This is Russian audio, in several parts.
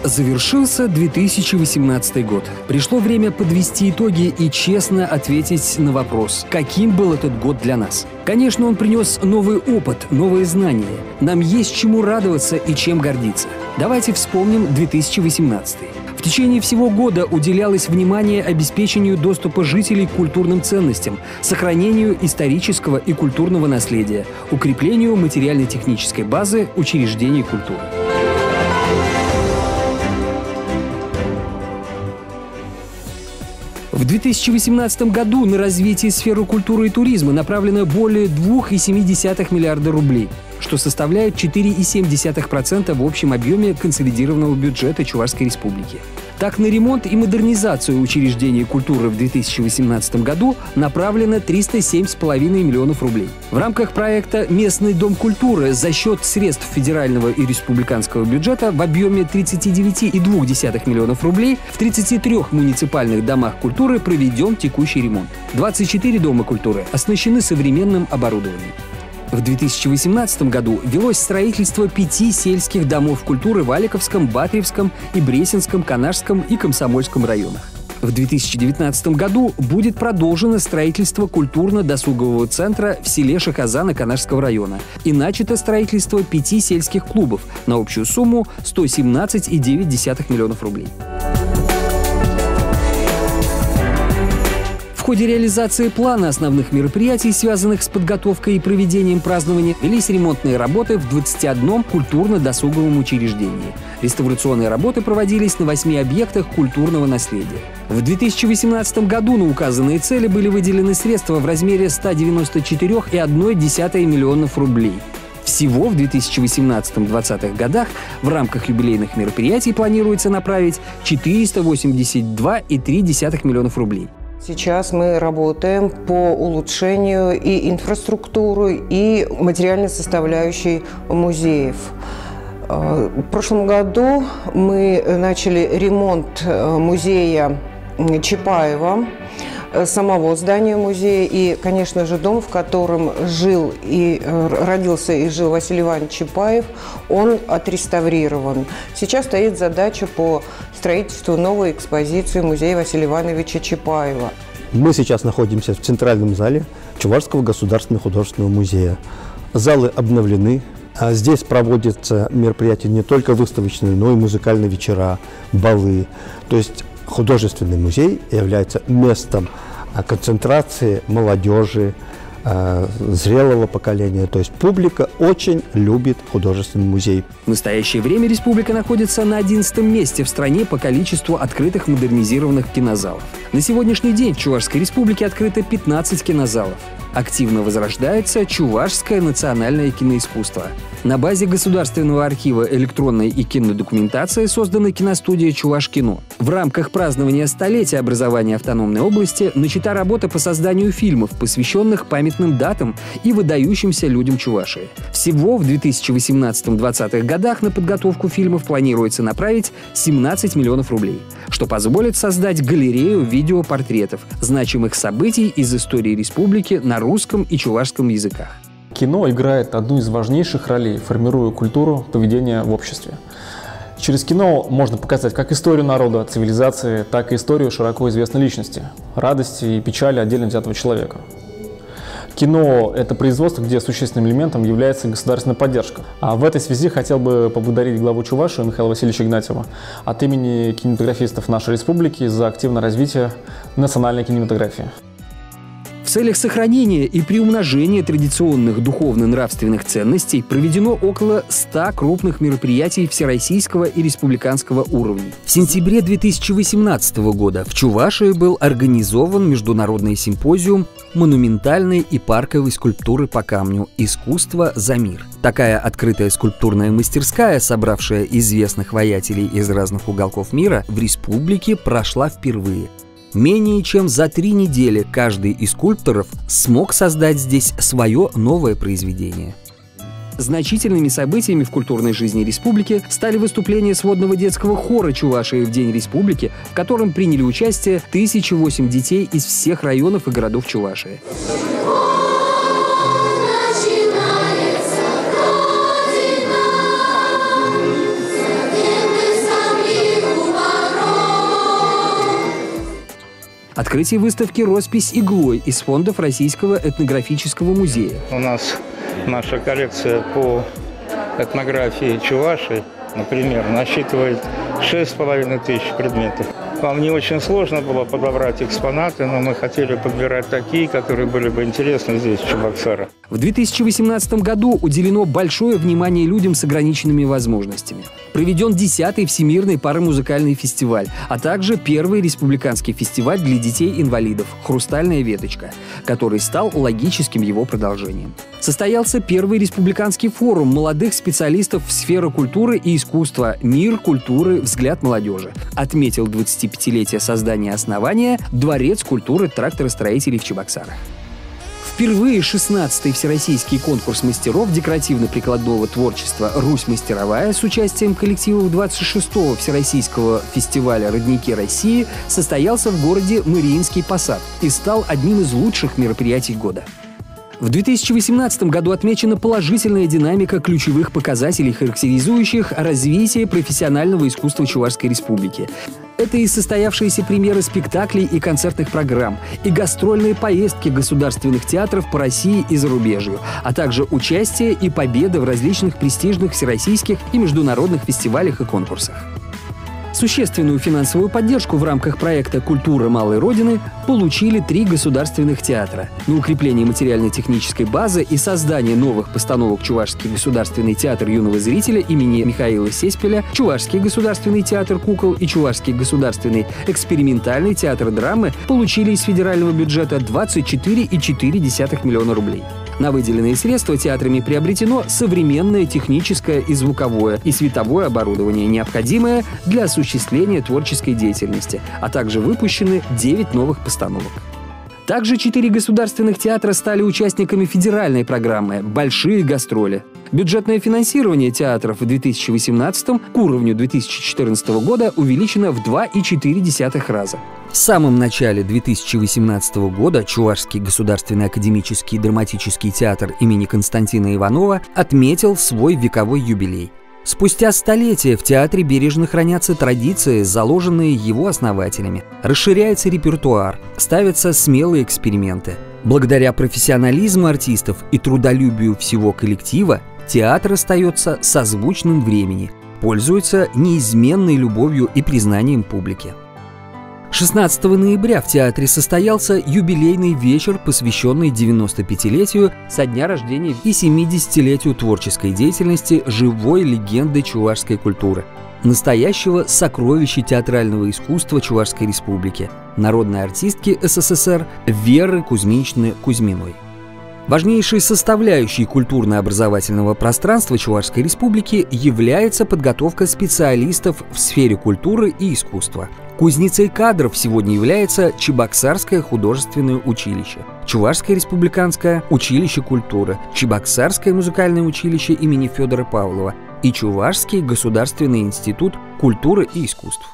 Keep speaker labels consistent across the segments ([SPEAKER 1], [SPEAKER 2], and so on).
[SPEAKER 1] Завершился 2018 год. Пришло время подвести итоги и честно ответить на вопрос, каким был этот год для нас. Конечно, он принес новый опыт, новые знания. Нам есть чему радоваться и чем гордиться. Давайте вспомним 2018. В течение всего года уделялось внимание обеспечению доступа жителей к культурным ценностям, сохранению исторического и культурного наследия, укреплению материально-технической базы учреждений культуры. В 2018 году на развитие сферы культуры и туризма направлено более 2,7 миллиарда рублей, что составляет 4,7% в общем объеме консолидированного бюджета Чувашской Республики. Так, на ремонт и модернизацию учреждений культуры в 2018 году направлено 307,5 миллионов рублей. В рамках проекта «Местный дом культуры» за счет средств федерального и республиканского бюджета в объеме 39,2 миллионов рублей в 33 муниципальных домах культуры проведен текущий ремонт. 24 дома культуры оснащены современным оборудованием. В 2018 году велось строительство 5 сельских домов культуры в Аликовском, Батревском и Бресенском, Канашском и Комсомольском районах. В 2019 году будет продолжено строительство культурно-досугового центра в селе Шахазана Канашского района и начато строительство 5 сельских клубов на общую сумму 117,9 миллионов рублей. В ходе реализации плана основных мероприятий, связанных с подготовкой и проведением празднования, велись ремонтные работы в 21 культурно-досуговом учреждении. Реставрационные работы проводились на 8 объектах культурного наследия. В 2018 году на указанные цели были выделены средства в размере 194,1 миллионов рублей. Всего в 2018-2020 годах в рамках юбилейных мероприятий планируется направить 482,3 миллионов рублей.
[SPEAKER 2] Сейчас мы работаем по улучшению и инфраструктуры, и материальной составляющей музеев. В прошлом году мы начали ремонт музея Чапаева, самого здания музея и, конечно же, дом, в котором жил и родился и жил Василий Иванович Чапаев, он отреставрирован. Сейчас стоит задача по строительству новой экспозиции музея Василия Ивановича Чапаева.
[SPEAKER 3] Мы сейчас находимся в центральном зале Чувашского государственного художественного музея. Залы обновлены. Здесь проводятся мероприятия не только выставочные, но и музыкальные вечера, балы. То есть художественный музей является местом концентрации молодежи, зрелого поколения. То есть публика очень любит художественный музей.
[SPEAKER 1] В настоящее время республика находится на 11-м месте в стране по количеству открытых модернизированных кинозалов. На сегодняшний день в Чувашской республике открыто 15 кинозалов. Активно возрождается чувашское национальное киноискусство. На базе Государственного архива электронной и кинодокументации создана киностудия «Чувашкино». В рамках празднования столетия образования автономной области начата работа по созданию фильмов, посвященных памятным датам и выдающимся людям Чувашии. Всего в 2018-2020 годах на подготовку фильмов планируется направить 17 миллионов рублей, что позволит создать галерею видеопортретов значимых событий из истории республики на русском и чувашском языках.
[SPEAKER 4] Кино играет одну из важнейших ролей, формируя культуру поведения в обществе. Через кино можно показать как историю народа, цивилизации, так и историю широко известной личности, радости и печали отдельно взятого человека. Кино – это производство, где существенным элементом является государственная поддержка. А в этой связи хотел бы поблагодарить главу Чувашии Михаила Васильевича Игнатьева от имени кинематографистов нашей республики за активное развитие национальной кинематографии.
[SPEAKER 1] В целях сохранения и приумножения традиционных духовно-нравственных ценностей проведено около 100 крупных мероприятий всероссийского и республиканского уровней. В сентябре 2018 года в Чувашии был организован международный симпозиум монументальной и парковой скульптуры по камню «Искусство за мир». Такая открытая скульптурная мастерская, собравшая известных воятелей из разных уголков мира, в республике прошла впервые. Менее чем за 3 недели каждый из скульпторов смог создать здесь свое новое произведение. Значительными событиями в культурной жизни республики стали выступления сводного детского хора Чувашии в День республики, в котором приняли участие 1008 детей из всех районов и городов Чувашии. Открытие выставки «Роспись иглой» из фондов Российского этнографического музея.
[SPEAKER 5] У нас наша коллекция по этнографии Чувашии, например, насчитывает 6500 предметов. Вам не очень сложно было подобрать экспонаты, но мы хотели подбирать такие, которые были бы интересны здесь, в Чебоксарах.
[SPEAKER 1] В 2018 году уделено большое внимание людям с ограниченными возможностями. Проведен 10-й Всемирный парамузыкальный фестиваль, а также первый республиканский фестиваль для детей-инвалидов «Хрустальная веточка», который стал логическим его продолжением. Состоялся первый республиканский форум молодых специалистов в сфере культуры и искусства «Мир культуры. Взгляд молодежи». Отметил 25-летие создания основания Дворец культуры тракторостроителей в Чебоксарах. Впервые 16-й Всероссийский конкурс мастеров декоративно-прикладного творчества «Русь мастеровая» с участием коллективов 26-го Всероссийского фестиваля «Родники России» состоялся в городе Мариинский Посад и стал одним из лучших мероприятий года. В 2018 году отмечена положительная динамика ключевых показателей, характеризующих развитие профессионального искусства Чувашской Республики. Это и состоявшиеся премьеры спектаклей и концертных программ, и гастрольные поездки государственных театров по России и зарубежью, а также участие и победы в различных престижных всероссийских и международных фестивалях и конкурсах. Существенную финансовую поддержку в рамках проекта «Культура малой Родины» получили 3 государственных театра. На укрепление материально-технической базы и создание новых постановок Чувашский государственный театр юного зрителя имени Михаила Сеспеля, Чувашский государственный театр кукол и Чувашский государственный экспериментальный театр драмы получили из федерального бюджета 24,4 миллиона рублей. На выделенные средства театрами приобретено современное техническое и звуковое и световое оборудование, необходимое для осуществления творческой деятельности, а также выпущены 9 новых постановок. Также 4 государственных театра стали участниками федеральной программы «Большие гастроли». Бюджетное финансирование театров в 2018 к уровню 2014 года увеличено в 2,4 раза. В самом начале 2018 года Чувашский государственный академический драматический театр имени Константина Иванова отметил свой вековой юбилей. Спустя столетия в театре бережно хранятся традиции, заложенные его основателями. Расширяется репертуар, ставятся смелые эксперименты. Благодаря профессионализму артистов и трудолюбию всего коллектива театр остается созвучным времени, пользуется неизменной любовью и признанием публики. 16 ноября в театре состоялся юбилейный вечер, посвященный 95-летию со дня рождения и 70-летию творческой деятельности живой легенды чувашской культуры, настоящего сокровища театрального искусства Чувашской Республики, народной артистки СССР Веры Кузьминичны Кузьминой. Важнейшей составляющей культурно-образовательного пространства Чувашской Республики является подготовка специалистов в сфере культуры и искусства. Кузницей кадров сегодня является Чебоксарское художественное училище, Чувашское республиканское училище культуры, Чебоксарское музыкальное училище имени Федора Павлова и Чувашский государственный институт культуры и искусств.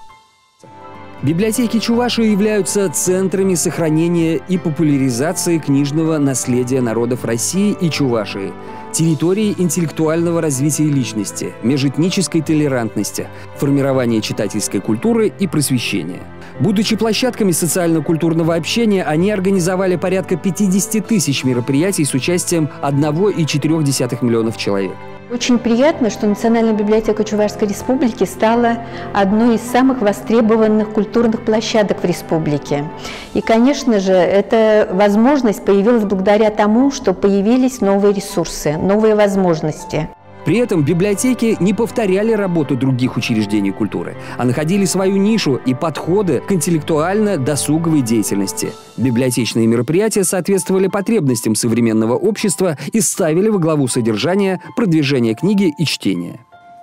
[SPEAKER 1] Библиотеки Чувашии являются центрами сохранения и популяризации книжного наследия народов России и Чувашии, территории интеллектуального развития личности, межэтнической толерантности, формирования читательской культуры и просвещения. Будучи площадками социально-культурного общения, они организовали порядка 50 тысяч мероприятий с участием 1,4 миллионов человек.
[SPEAKER 6] Очень приятно, что Национальная библиотека Чувашской Республики стала одной из самых востребованных культурных площадок в республике. И, конечно же, эта возможность появилась благодаря тому, что появились новые ресурсы, новые возможности.
[SPEAKER 1] При этом библиотеки не повторяли работу других учреждений культуры, а находили свою нишу и подходы к интеллектуально-досуговой деятельности. Библиотечные мероприятия соответствовали потребностям современного общества и ставили во главу содержания продвижение книги и чтения.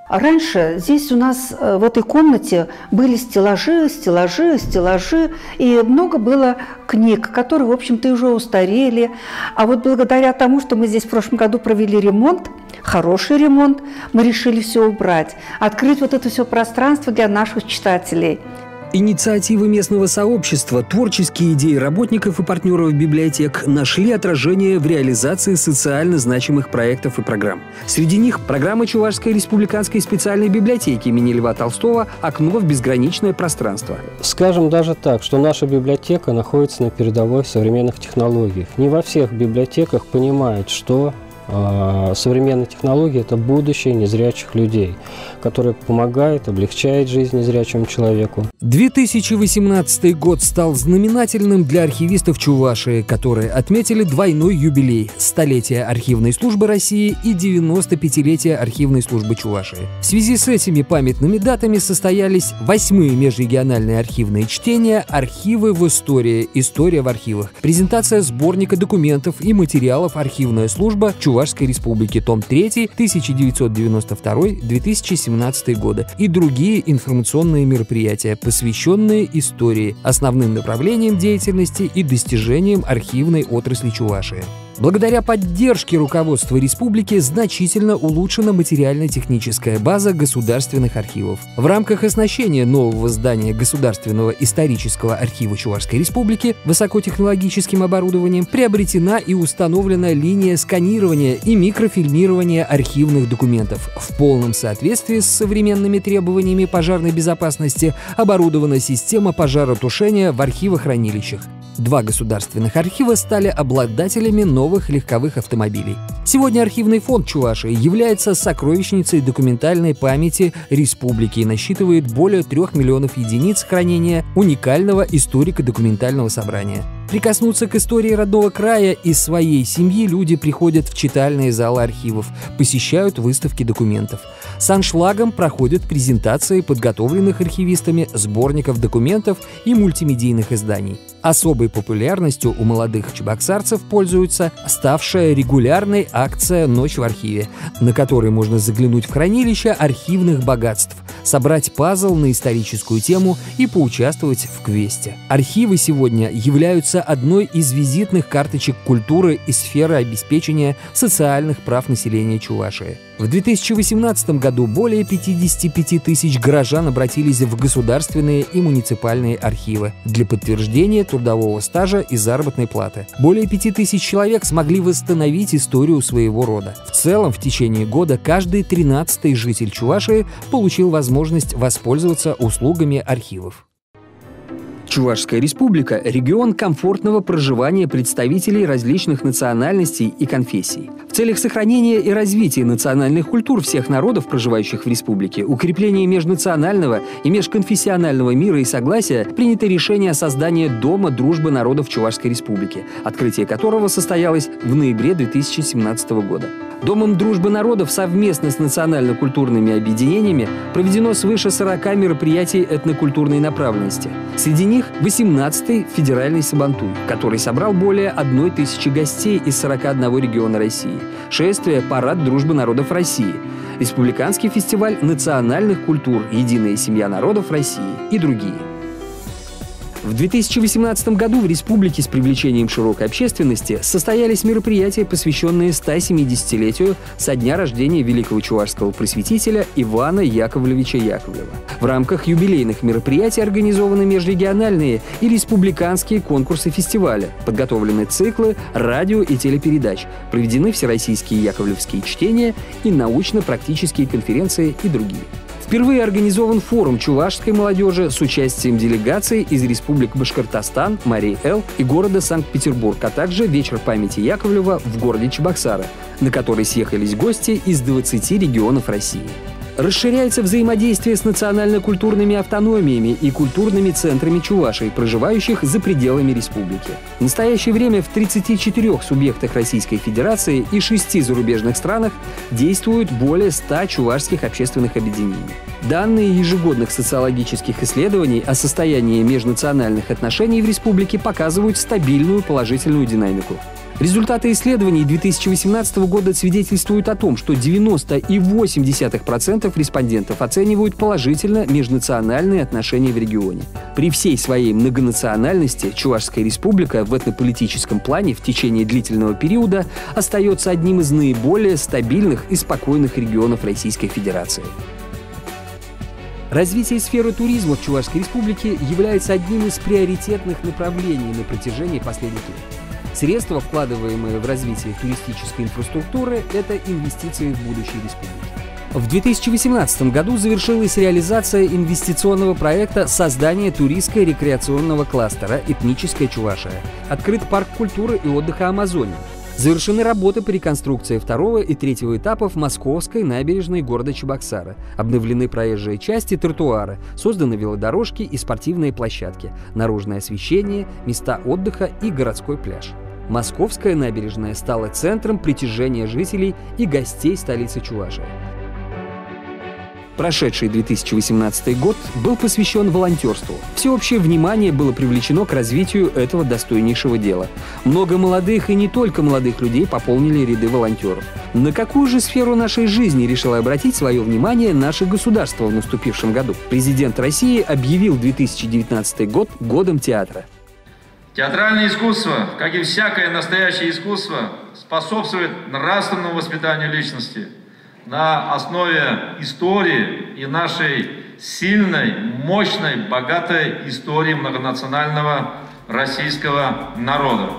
[SPEAKER 7] Раньше здесь у нас в этой комнате были стеллажи, и много было книг, которые, в общем-то, уже устарели. А вот благодаря тому, что мы здесь в прошлом году провели ремонт, хороший ремонт, мы решили все убрать, открыть вот это все пространство для наших читателей.
[SPEAKER 1] Инициативы местного сообщества, творческие идеи работников и партнеров библиотек нашли отражение в реализации социально значимых проектов и программ. Среди них программа Чувашской республиканской специальной библиотеки имени Льва Толстого «Окно в безграничное пространство».
[SPEAKER 8] Скажем даже так, что наша библиотека находится на передовой современных технологиях. Не во всех библиотеках понимают, что современные технологии – это будущее незрячих людей, которое помогает, облегчает жизнь незрячему человеку.
[SPEAKER 1] 2018 год стал знаменательным для архивистов Чувашии, которые отметили двойной юбилей – столетие архивной службы России и 95-летие архивной службы Чувашии. В связи с этими памятными датами состоялись 8-е межрегиональные архивные чтения «Архивы в истории. История в архивах», презентация сборника документов и материалов «Архивная служба Чувашской республики», том 3, 1992-2017 годы и другие информационные мероприятия, посвященные истории, основным направлениям деятельности и достижениям архивной отрасли Чувашии. Благодаря поддержке руководства республики значительно улучшена материально-техническая база государственных архивов. В рамках оснащения нового здания Государственного исторического архива Чувашской республики высокотехнологическим оборудованием приобретена и установлена линия сканирования и микрофильмирования архивных документов. В полном соответствии с современными требованиями пожарной безопасности оборудована система пожаротушения в архивохранилищах. 2 государственных архива стали обладателями новых легковых автомобилей. Сегодня архивный фонд Чувашии является сокровищницей документальной памяти республики и насчитывает более 3 миллионов единиц хранения уникального историко-документального собрания. Прикоснуться к истории родного края и своей семьи люди приходят в читальные залы архивов, посещают выставки документов. С аншлагом проходят презентации подготовленных архивистами сборников документов и мультимедийных изданий. Особой популярностью у молодых чебоксарцев пользуется ставшая регулярной акция «Ночь в архиве», на которой можно заглянуть в хранилище архивных богатств, собрать пазл на историческую тему и поучаствовать в квесте. Архивы сегодня являются одной из визитных карточек культуры и сферы обеспечения социальных прав населения Чувашии. В 2018 году более 55 тысяч горожан обратились в государственные и муниципальные архивы для подтверждения трудового стажа и заработной платы. Более 5 тысяч человек смогли восстановить историю своего рода. В целом, в течение года каждый 13-й житель Чувашии получил возможность воспользоваться услугами архивов. Чувашская республика – регион комфортного проживания представителей различных национальностей и конфессий. В целях сохранения и развития национальных культур всех народов, проживающих в республике, укрепления межнационального и межконфессионального мира и согласия, принято решение о создании Дома дружбы народов Чувашской республики, открытие которого состоялось в ноябре 2017 года. Домом дружбы народов совместно с национально-культурными объединениями проведено свыше 40 мероприятий этнокультурной направленности. Среди них 18-й федеральный Сабантуй, который собрал более 1000 гостей из 41 региона России, шествие «Парад дружбы народов России», республиканский фестиваль национальных культур «Единая семья народов России» и другие. В 2018 году в республике с привлечением широкой общественности состоялись мероприятия, посвященные 170-летию со дня рождения великого чувашского просветителя Ивана Яковлевича Яковлева. В рамках юбилейных мероприятий организованы межрегиональные и республиканские конкурсы фестиваля, подготовлены циклы радио и телепередач, проведены всероссийские яковлевские чтения и научно-практические конференции и другие. Впервые организован форум чувашской молодежи с участием делегаций из республик Башкортостан, Марий-Эл и города Санкт-Петербург, а также вечер памяти Яковлева в городе Чебоксары, на который съехались гости из 20 регионов России. Расширяется взаимодействие с национально-культурными автономиями и культурными центрами чувашей, проживающих за пределами республики. В настоящее время в 34 субъектах Российской Федерации и 6 зарубежных странах действуют более 100 чувашских общественных объединений. Данные ежегодных социологических исследований о состоянии межнациональных отношений в республике показывают стабильную положительную динамику. Результаты исследований 2018 года свидетельствуют о том, что 90,8% респондентов оценивают положительно межнациональные отношения в регионе. При всей своей многонациональности Чувашская республика в этнополитическом плане в течение длительного периода остается одним из наиболее стабильных и спокойных регионов Российской Федерации. Развитие сферы туризма в Чувашской республике является одним из приоритетных направлений на протяжении последних лет. Средства, вкладываемые в развитие туристической инфраструктуры, это инвестиции в будущее республики. В 2018 году завершилась реализация инвестиционного проекта создания туристско-рекреационного кластера «Этническая Чувашия». Открыт парк культуры и отдыха «Амазония». Завершены работы по реконструкции второго и третьего этапов Московской набережной города Чебоксары. Обновлены проезжие части, тротуары, созданы велодорожки и спортивные площадки, наружное освещение, места отдыха и городской пляж. Московская набережная стала центром притяжения жителей и гостей столицы Чувашии. Прошедший 2018 год был посвящен волонтерству. Всеобщее внимание было привлечено к развитию этого достойнейшего дела. Много молодых и не только молодых людей пополнили ряды волонтеров. На какую же сферу нашей жизни решило обратить свое внимание наше государство в наступившем году? Президент России объявил 2019 год годом театра.
[SPEAKER 9] Театральное искусство, как и всякое настоящее искусство, способствует нравственному воспитанию личности на основе истории и нашей сильной, мощной, богатой истории многонационального российского народа.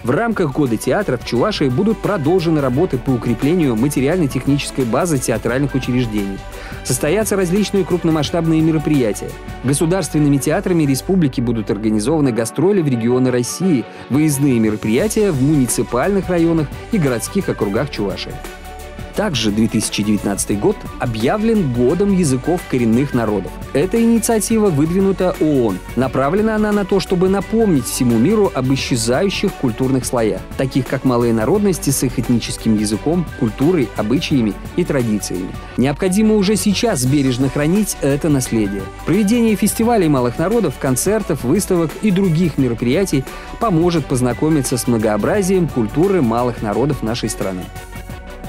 [SPEAKER 1] В рамках года театра в Чувашии будут продолжены работы по укреплению материально-технической базы театральных учреждений. Состоятся различные крупномасштабные мероприятия. Государственными театрами республики будут организованы гастроли в регионы России, выездные мероприятия в муниципальных районах и городских округах Чувашии. Также 2019 год объявлен годом языков коренных народов. Эта инициатива выдвинута ООН. Направлена она на то, чтобы напомнить всему миру об исчезающих культурных слоях, таких как малые народности с их этническим языком, культурой, обычаями и традициями. Необходимо уже сейчас бережно хранить это наследие. Проведение фестивалей малых народов, концертов, выставок и других мероприятий поможет познакомиться с многообразием культуры малых народов нашей страны.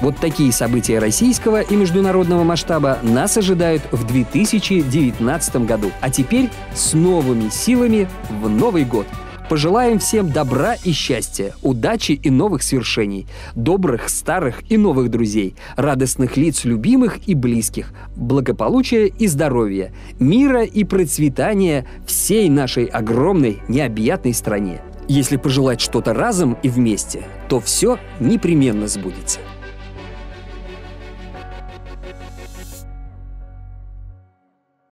[SPEAKER 1] Вот такие события российского и международного масштаба нас ожидают в 2019 году. А теперь с новыми силами в Новый год. Пожелаем всем добра и счастья, удачи и новых свершений, добрых, старых и новых друзей, радостных лиц любимых и близких, благополучия и здоровья, мира и процветания всей нашей огромной необъятной стране. Если пожелать что-то разом и вместе, то все непременно сбудется.